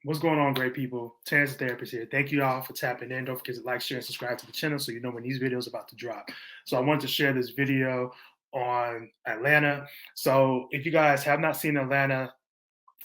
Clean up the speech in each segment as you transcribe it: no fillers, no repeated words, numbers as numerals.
What's going on, great people? Terrence the Therapist here. Thank you all for tapping in. Don't forget to like, share, and subscribe to the channel so you know when these videos are about to drop. So I wanted to share this video on Atlanta. So if you guys have not seen Atlanta,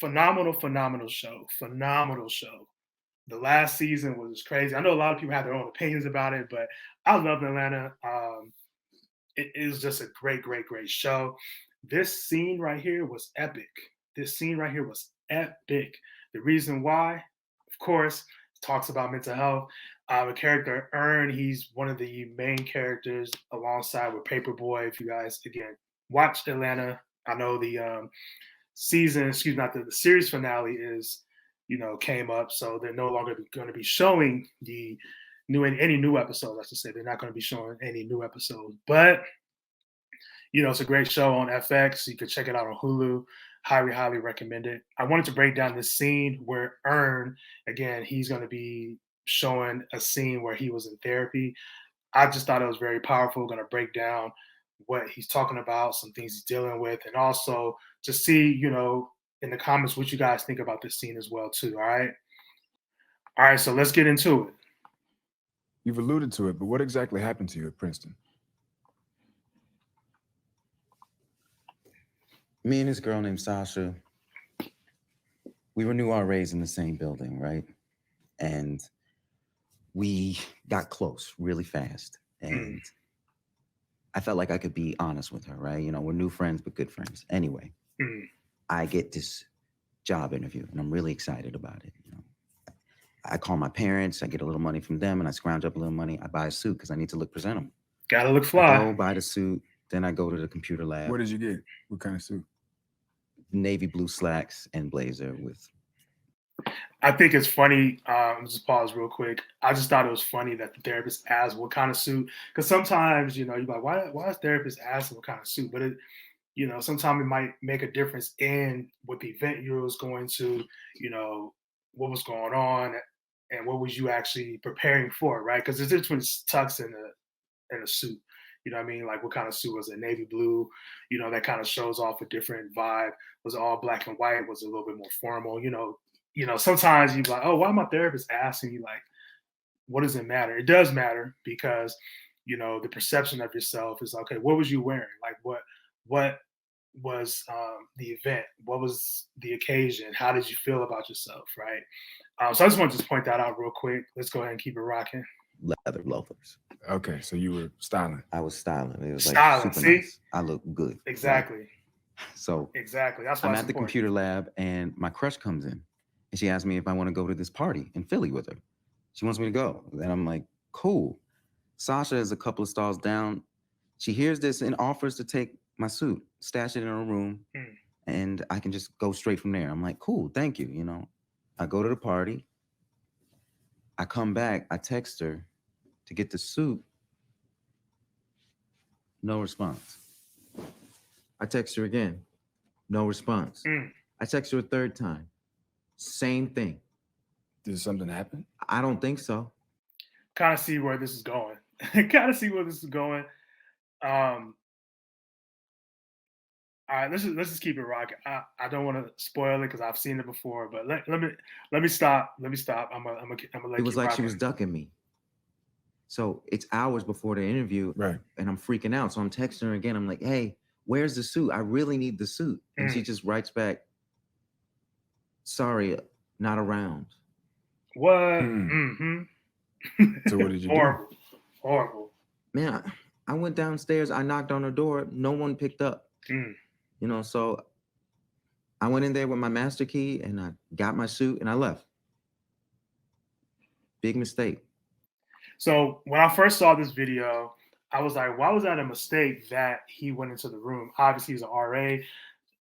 phenomenal show. Phenomenal show. The last season was crazy. I know a lot of people have their own opinions about it, but I love Atlanta. It is just a great show. This scene right here was epic. This scene right here was epic. The reason why, of course, talks about mental health. The character Earn, he's one of the main characters alongside with Paperboy. If you guys again watch Atlanta, I know the season, excuse me, not the series finale is came up, so they're no longer going to be showing the any new episodes. I should say they're not going to be showing any new episodes, but it's a great show on FX. You can check it out on Hulu. Highly recommend it. I wanted to break down this scene where Earn, again, he's going to be showing a scene where he was in therapy. I just thought it was very powerful. Going to break down what he's talking about, some things he's dealing with, and also to see, in the comments what you guys think about this scene as well, too. All right. So let's get into it. You've alluded to it, but what exactly happened to you at Princeton? Me and this girl named Sasha, we were new RAs in the same building, right? And we got close really fast. And I felt like I could be honest with her, right? We're new friends, but good friends. Anyway, I get this job interview and I'm really excited about it. I call my parents, I get a little money from them and I scrounge up a little money. I buy a suit because I need to look presentable. Gotta look fly. I go buy the suit, then I go to the computer lab. What did you get? What kind of suit? Navy blue slacks and blazer with. I think it's funny. Just pause real quick. I just thought it was funny that the therapist asked what kind of suit, because sometimes you're like, why is therapist asking what kind of suit? But it, sometimes it might make a difference in what the event you was going to, what was going on, and what was you actually preparing for, right? Because there's a difference between tux and a suit. You know what I mean? Like what kind of suit was it? Navy blue, that kind of shows off a different vibe. Was it all black and white? Was it a little bit more formal? Sometimes you're like, oh, why my therapist asking you, like, what does it matter? It does matter because, the perception of yourself is, okay, what was you wearing? Like what was the event? What was the occasion? How did you feel about yourself, right? So I just want to just point that out real quick. Let's go ahead and keep it rocking. Leather loafers. Okay, so you were styling. I was styling. It was styling, like super see? nice. I look good. Exactly. Right? So exactly. That's why I'm at the computer lab and my crush comes in and she asked me if I want to go to this party in Philly with her. She wants me to go. And I'm like, cool. Sasha is a couple of stalls down. She hears this and offers to take my suit, stash it in her room, and I can just go straight from there. I'm like, cool, thank you. I go to the party. I come back, I text her to get the suit. No response. I text her again. No response. I text her a third time. Same thing. Did something happen? I don't think so. Kind of see where this is going. All right, let's just keep it rocking. I don't want to spoil it because I've seen it before, but let me stop. I'm gonna let it was you like rock she was ducking me. So it's hours before the interview, right? And I'm freaking out. So I'm texting her again. I'm like, "Hey, where's the suit? I really need the suit." And she just writes back, "Sorry, not around." What? So what did you do? Horrible. Man, I went downstairs. I knocked on her door. No one picked up. So I went in there with my master key and I got my suit and I left. Big mistake. So when I first saw this video, I was like, why was that a mistake that he went into the room? Obviously, he's an RA.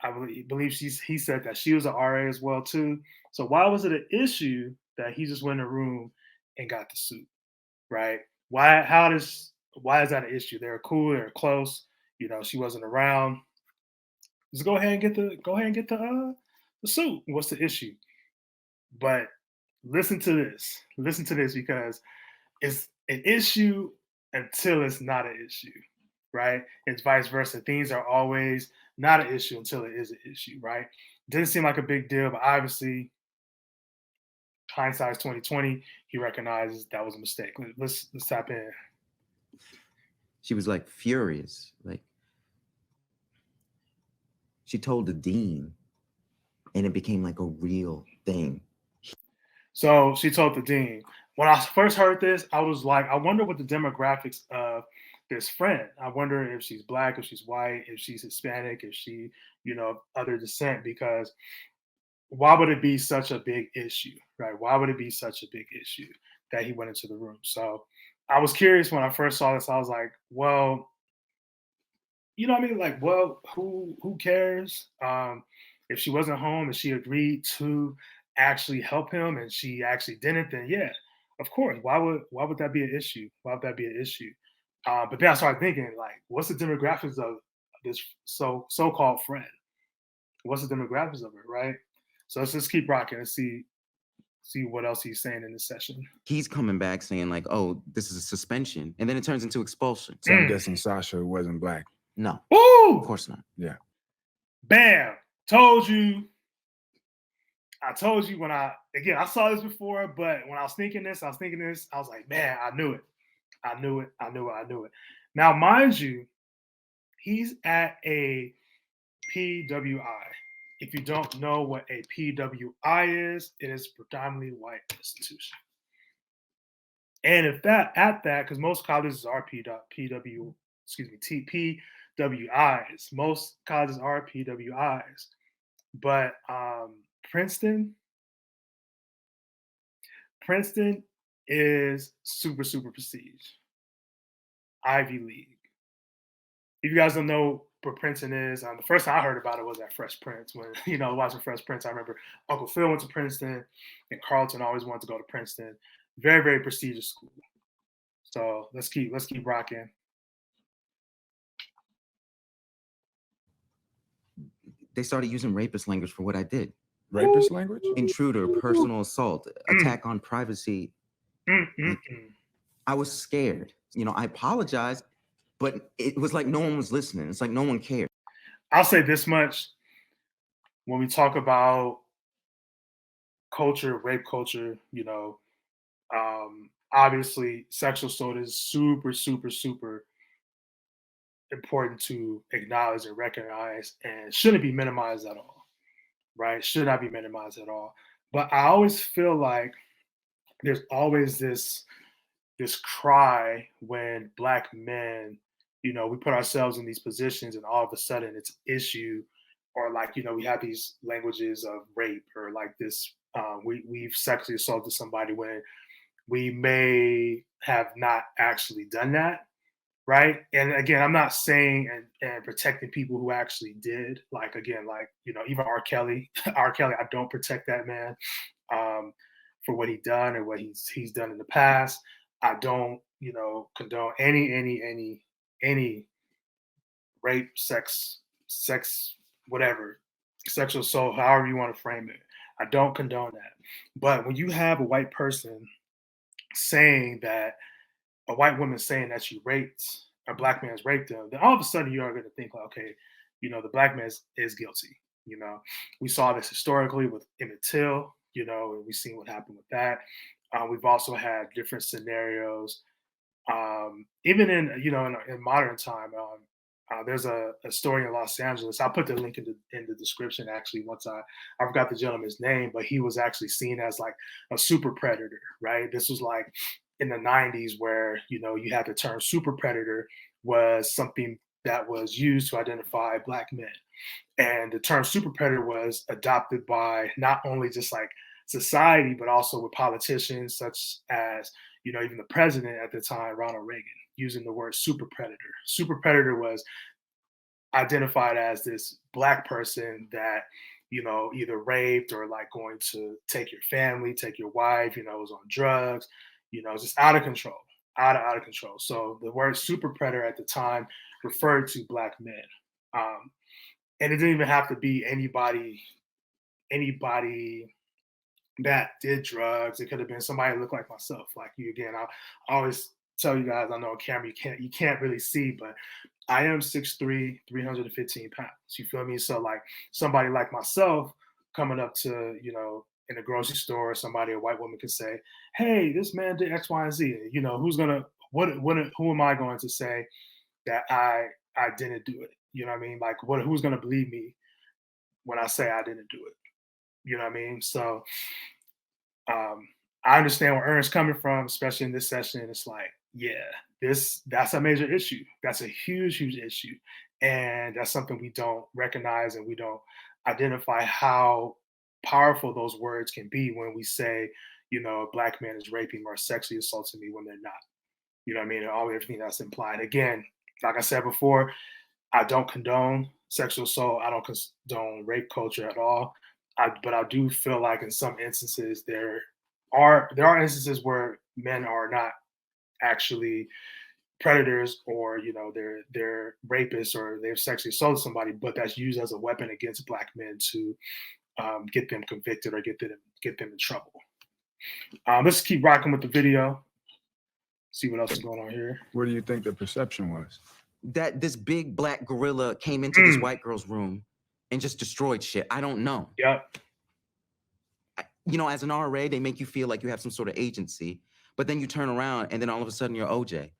I believe he said that she was an RA as well, too. So why was it an issue that he just went in the room and got the suit, right? Why is that an issue? They're cool, they're close. She wasn't around. Just go ahead and get the suit. What's the issue? But listen to this because it's an issue until it's not an issue, right? It's vice versa. Things are always not an issue until it is an issue, right? Didn't seem like a big deal, but obviously hindsight's 2020. He recognizes that was a mistake. Let's tap in. She was like furious. Like she told the dean, and it became like a real thing. So she told the dean. When I first heard this, I was like, I wonder what the demographics of this friend. I wonder if she's black, if she's white, if she's Hispanic, if she, other descent, because why would it be such a big issue, right? Why would it be such a big issue that he went into the room? So I was curious when I first saw this. I was like, well, you know what I mean? Like, well, who cares? If she wasn't home and she agreed to actually help him and she actually didn't, then yeah, of course. Why would that be an issue? Why would that be an issue? But then I started thinking, like, what's the demographics of this so-called friend? What's the demographics of it, right? So let's just keep rocking and see what else he's saying in this session. He's coming back saying like, "Oh, this is a suspension," and then it turns into expulsion. So I'm guessing Sasha wasn't black. No, Woo! of course not. Yeah. Bam! Told you. I told you when I saw this before, but when I was thinking this, I was like, man, I knew it. I knew it. Now, mind you, he's at a PWI. If you don't know what a PWI is, it is a predominantly white institution. And if because most colleges are PWIs. Most colleges are PWIs. But Princeton is super, super prestige. Ivy League. If you guys don't know what Princeton is, the first time I heard about it was at Fresh Prince. When, watching Fresh Prince, I remember Uncle Phil went to Princeton and Carlton always wanted to go to Princeton. Very, very prestigious school. So let's keep rocking. They started using rapist language for what I did. Rapist language? Intruder, personal assault, attack on privacy. I was scared. I apologized, but it was like no one was listening. It's like no one cared. I'll say this much. When we talk about culture, rape culture, obviously sexual assault is super, super, super important to acknowledge and recognize and shouldn't be minimized at all, right? Should not be minimized at all. But I always feel like there's always this cry when Black men, we put ourselves in these positions and all of a sudden it's an issue, or like, we have these languages of rape, or like this, we've sexually assaulted somebody when we may have not actually done that. Right. And again, I'm not saying and protecting people who actually did, like, again, like, even R. Kelly, I don't protect that man for what he done or what he's done in the past. I don't, condone any rape, sex, whatever, sexual assault, however you want to frame it. I don't condone that. But when you have a white person saying that, a white woman saying that she raped, a Black man's raped them, then all of a sudden you are going to think, like, okay, the Black man is guilty. We saw this historically with Emmett Till, and we've seen what happened with that. We've also had different scenarios, even in modern time. There's a story in Los Angeles. I'll put the link in the description. Actually, once I forgot the gentleman's name, but he was actually seen as like a super predator, right? This was like in the 90s, where you had the term super predator was something that was used to identify Black men, and the term super predator was adopted by not only just like society, but also with politicians such as even the president at the time, Ronald Reagan, using the word super predator. Super predator was identified as this Black person that either raped or like going to take your family, take your wife, was on drugs, just out of control, out of control. So the word super predator at the time referred to Black men, and it didn't even have to be anybody that did drugs. It could have been somebody that looked like myself, like you. Again, I always tell you guys, I know on camera you can't really see, but I am 6'3", 315 pounds. You feel me? So like somebody like myself coming up to in a grocery store, somebody, a white woman, could say, "Hey, this man did X, Y, and Z." You know, who's gonna who am I going to say that I didn't do it? You know what I mean? Like, who's gonna believe me when I say I didn't do it? You know what I mean? So um, I understand where Ernest's coming from, especially in this session. It's like, yeah, that's a major issue. That's a huge, huge issue, and that's something we don't recognize and we don't identify how powerful those words can be when we say, you know, a black man is raping or sexually assaulting me when they're not. You know what I mean? And all everything that's implied. Again, like I said before, I don't condone sexual assault. I don't condone rape culture at all. But I do feel like in some instances there are instances where men are not actually predators, or you know they're rapists or they've sexually assaulted somebody, but that's used as a weapon against black men to get them convicted or get them in trouble. Let's keep rocking with the video. See what else is going on here. What do you think the perception was? That this big black gorilla came into this white girl's room and just destroyed shit. I don't know. Yep. You know, as an RA, they make you feel like you have some sort of agency, but then you turn around and then all of a sudden you're OJ.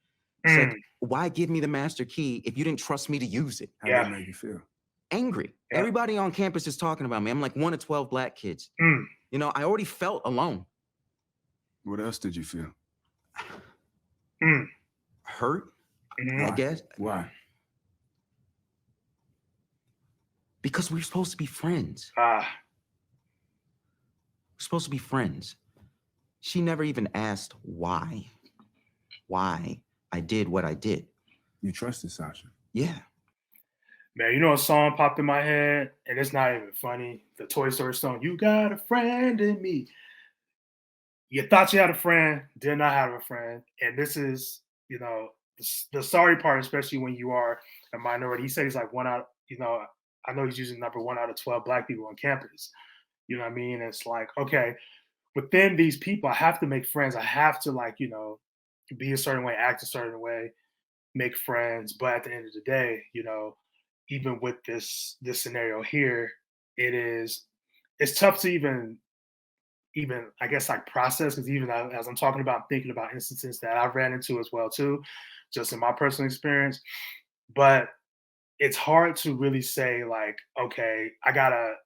It's like, why give me the master key if you didn't trust me to use it? How did that make you feel? Angry. Yeah. Everybody on campus is talking about me. I'm like one of 12 black kids. You know, I already felt alone. What else did you feel? Hurt, I guess. Why? Because we're supposed to be friends. We're supposed to be friends. She never even asked why I did what I did. You trusted Sasha. Yeah. Man, you know a song popped in my head, and it's not even funny. The Toy Story song, "You Got a Friend in Me." You thought you had a friend, did not have a friend. And this is, you know, the sorry part, especially when you are a minority. He said he's like one out, you know, I know he's using number 1 out of 12 black people on campus. You know what I mean? It's like, okay, within these people, I have to make friends. I have to, like, you know, be a certain way, act a certain way, make friends. But at the end of the day, you know, even with this scenario here, it's tough to even I guess like process, because even as I'm talking about, thinking about instances that I've ran into as well too, just in my personal experience. But it's hard to really say like, okay, I gotta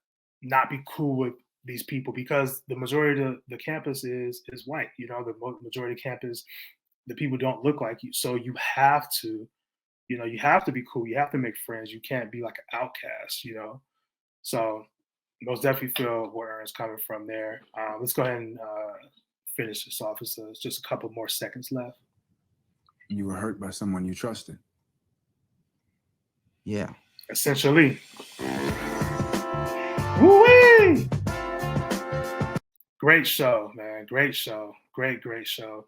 not be cool with these people because the majority of the campus is white. You know, the majority of campus, the people don't look like you, so you have to, you know, you have to be cool. You have to make friends. You can't be like an outcast. You know, so most definitely feel where Aaron's coming from there. Let's go ahead and finish this off. It's just a couple more seconds left. You were hurt by someone you trusted. Yeah. Essentially. Woo-wee! Great show, man. Great show. Great show.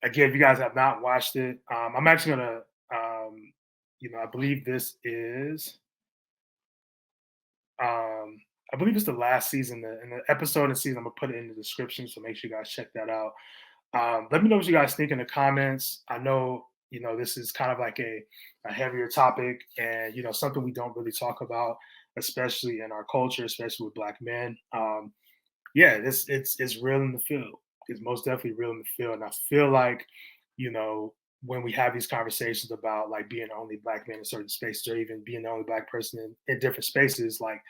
Again, if you guys have not watched it, I'm actually going to, you know, I believe this is, I believe it's the last season, and the episode and season, I'm gonna put it in the description, so make sure you guys check that out. Let me know what you guys think in the comments. I know, you know, this is kind of like a heavier topic, and you know, something we don't really talk about, especially in our culture, especially with black men. Yeah, it's real in the field. It's most definitely real in the field, and I feel like, you know, when we have these conversations about like being the only black man in certain spaces, or even being the only black person in different spaces, like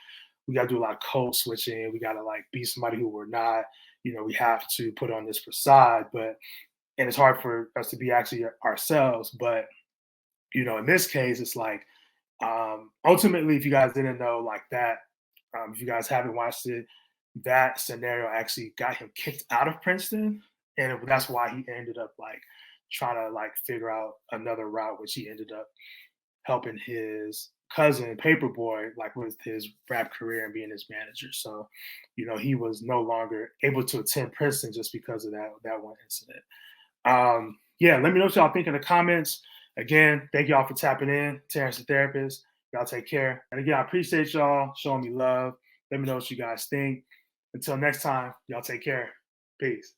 we got to do a lot of code switching. We got to like be somebody who we're not. You know, we have to put on this facade, and it's hard for us to be actually ourselves. But you know, in this case, it's like ultimately, if you guys didn't know like that, if you guys haven't watched it, that scenario actually got him kicked out of Princeton, and that's why he ended up like trying to like figure out another route, which he ended up helping his cousin Paperboy like with his rap career and being his manager. So, you know, he was no longer able to attend Princeton just because of that one incident. Yeah, let me know what y'all think in the comments. Again, thank y'all for tapping in. Terrence the Therapist. Y'all take care. And again, I appreciate y'all showing me love. Let me know what you guys think. Until next time, y'all take care. Peace.